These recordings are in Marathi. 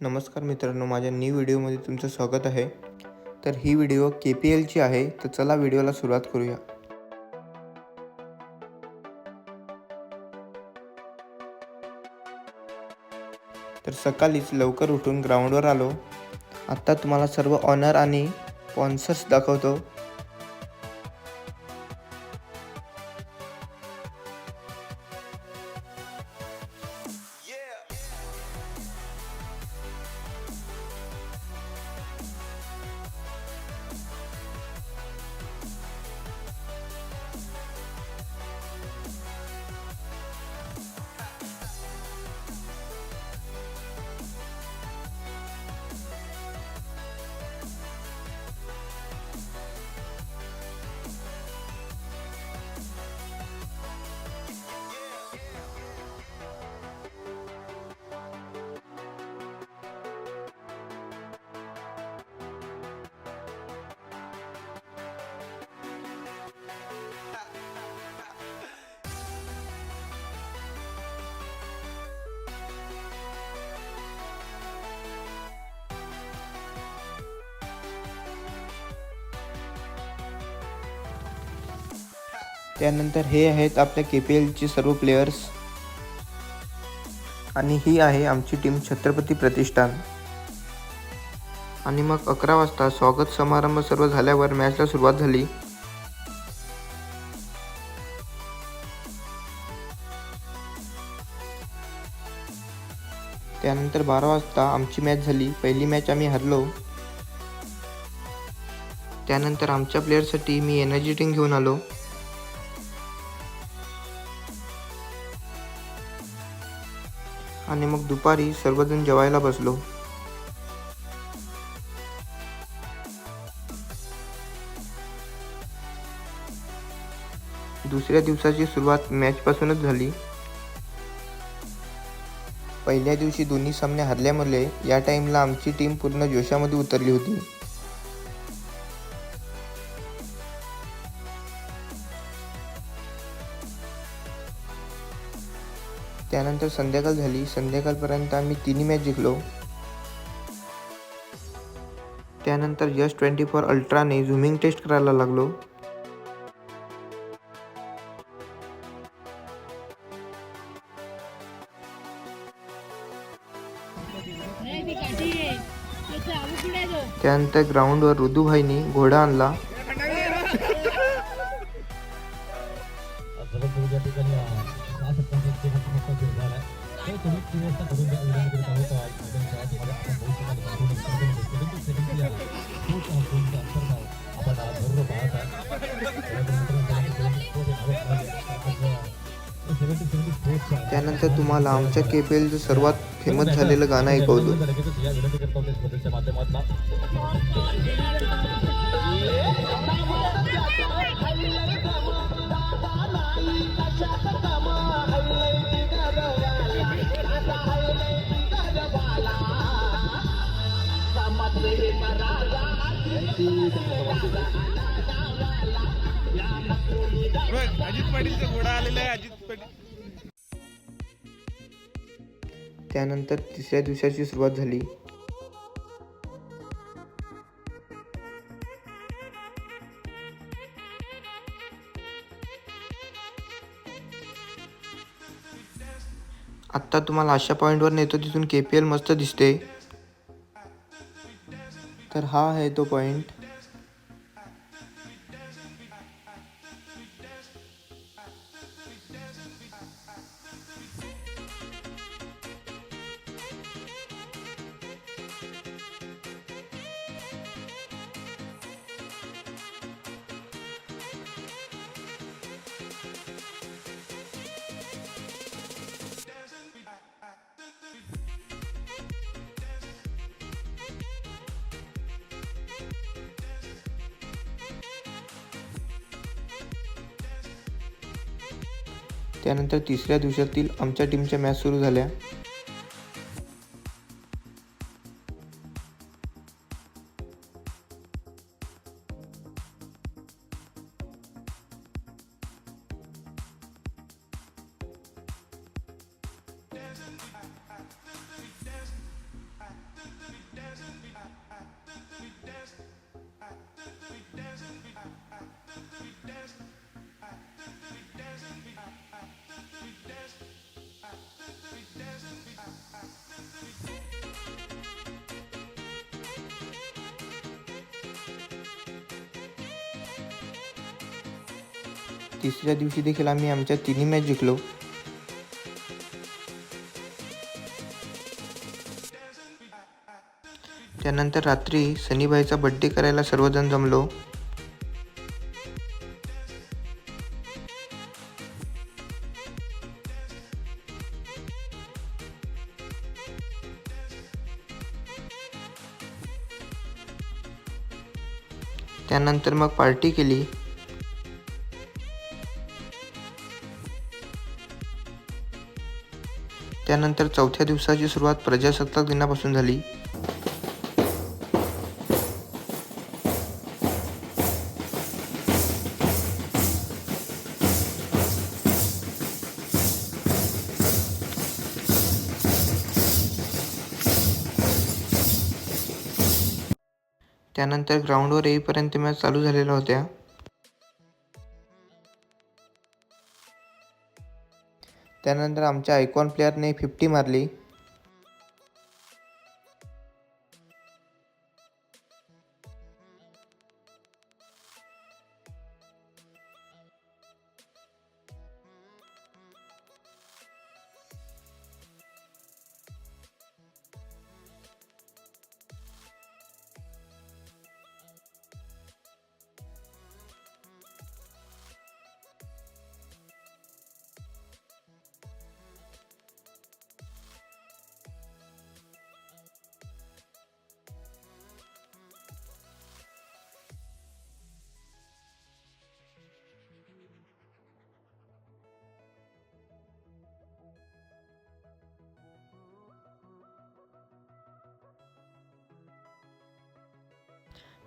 नमस्कार मित्रांनो, माझ्या न्यू व्हिडिओमध्ये तुमचं स्वागत आहे. तर ही व्हिडिओ KPLची आहे. तर चला व्हिडिओला सुरुवात करूया. तर सकाळीच लवकर उठून ग्राउंडवर आलो. आता तुम्हाला सर्व ऑनर आणि स्पॉन्सर्स दाखवतो. त्यानंतर हे आहेत आपल्या KPLचे सर्व प्लेयर्स आणि ही आहे आमची टीम छत्रपती प्रतिष्ठान. आणि मग 11 वाजता स्वागत समारंभ सर्व झाल्यावर मॅचला सुरुवात झाली. त्यानंतर 12 वाजता आमची मॅच झाली. पहिली मॅच आम्ही हरलो. त्यानंतर आमच्या प्लेयरसाठी मी एनर्जी ड्रिंक घेऊन आलो. आणि मग दुपारी सर्वजण जेवायला बसलो. दुसऱ्या दिवसाची सुरुवात मॅचपासूनच झाली. पहिल्या दिवशी दोन्ही सामने हरल्यामुळे या टाइमला आमची टीम पूर्ण जोशामध्ये उतरली होती. त्यानंतर संध्याकाळ झाली. संध्याकाळपर्यंत आम्ही तिन्ही मॅच जिंकलो. त्यानंतर S24 अल्ट्राने झूमिंग टेस्ट करायला लागलो. त्यानंतर ग्राउंडवर रुदूभाईनी घोडा आणला. त्यानंतर तुम्हाला आमच्या KPLचं सर्वात फेमस झालेलं गाणं ऐकवतो. अजित पाटीलचा घोडा आलेला आहे. अजित पाटील. त्यानंतर तिसऱ्या दिवसाची सुरुवात झाली. आत्ता तुम्हाला अशा पॉईंटवर नेतो तिथून KPL मस्त दिसते. तर हा आहे तो पॉईंट. त्यानंतर तिसऱ्या दिवसातील आमच्या टीमच्या मॅच सुरू झाल्या. तिसऱ्या दिवशी देखील आम्ही आमच्या तिन्ही मॅच जिंकलो. त्यानंतर रात्री सनीबाईचा बड्डे करायला सर्वजण जमलो. त्यानंतर मग पार्टी केली. त्यानंतर चौथ्या दिवसाची सुरुवात प्रजासत्ताक दिनापासून झाली. त्यानंतर ग्राउंडवर येईपर्यंत मॅच चालू झालेल्या होत्या. त्यानंतर आमच्या आयकॉन प्लेअरने 50 मारली.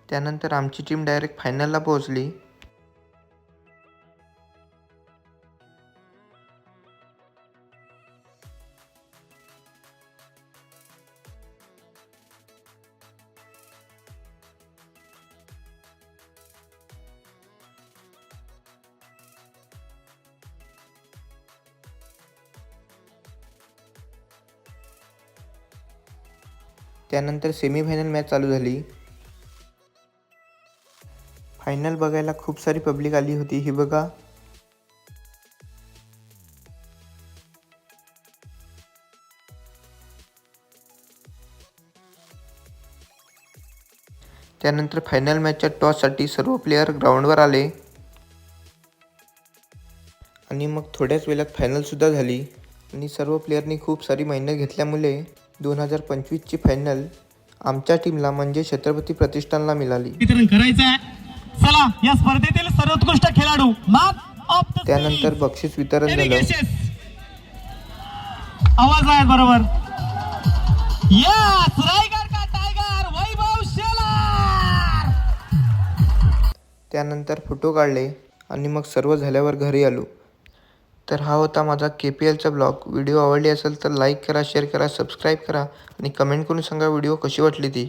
त्यानंतर आमची टीम डायरेक्ट फायनलला पोहोचली. त्यानंतर सेमीफायनल मॅच चालू झाली. फायनल बघायला खूप सारी पब्लिक आली होती. ही बघा. त्यानंतर फायनल मॅचच्या टॉससाठी सर्व प्लेयर ग्राउंडवर आले आणि मग थोड्याच वेळात फायनलसुद्धा झाली आणि सर्व प्लेयरनी खूप सारी मेहनत घेतल्यामुळे 2025ची फायनल आमच्या टीमला म्हणजे छत्रपती प्रतिष्ठानला मिळाली. वितरण करायचं आहे. चला या स्पर्धेतील सर्वोत्कृष्ट खेळाडू त्यानंतर बक्षीस वितरण झालं. आवाज आहे बरोबर. यस रायगड का टायगर वैभव शेलार. त्यानंतर फोटो काढले आणि मग सर्व झाल्यावर घरी आलो. तर हा होता माझा KPLचा ब्लॉग. व्हिडिओ आवडली असेल तर लाईक करा, शेअर करा, सबस्क्राईब करा आणि कमेंट करून सांगा व्हिडिओ कशी वाटली ती.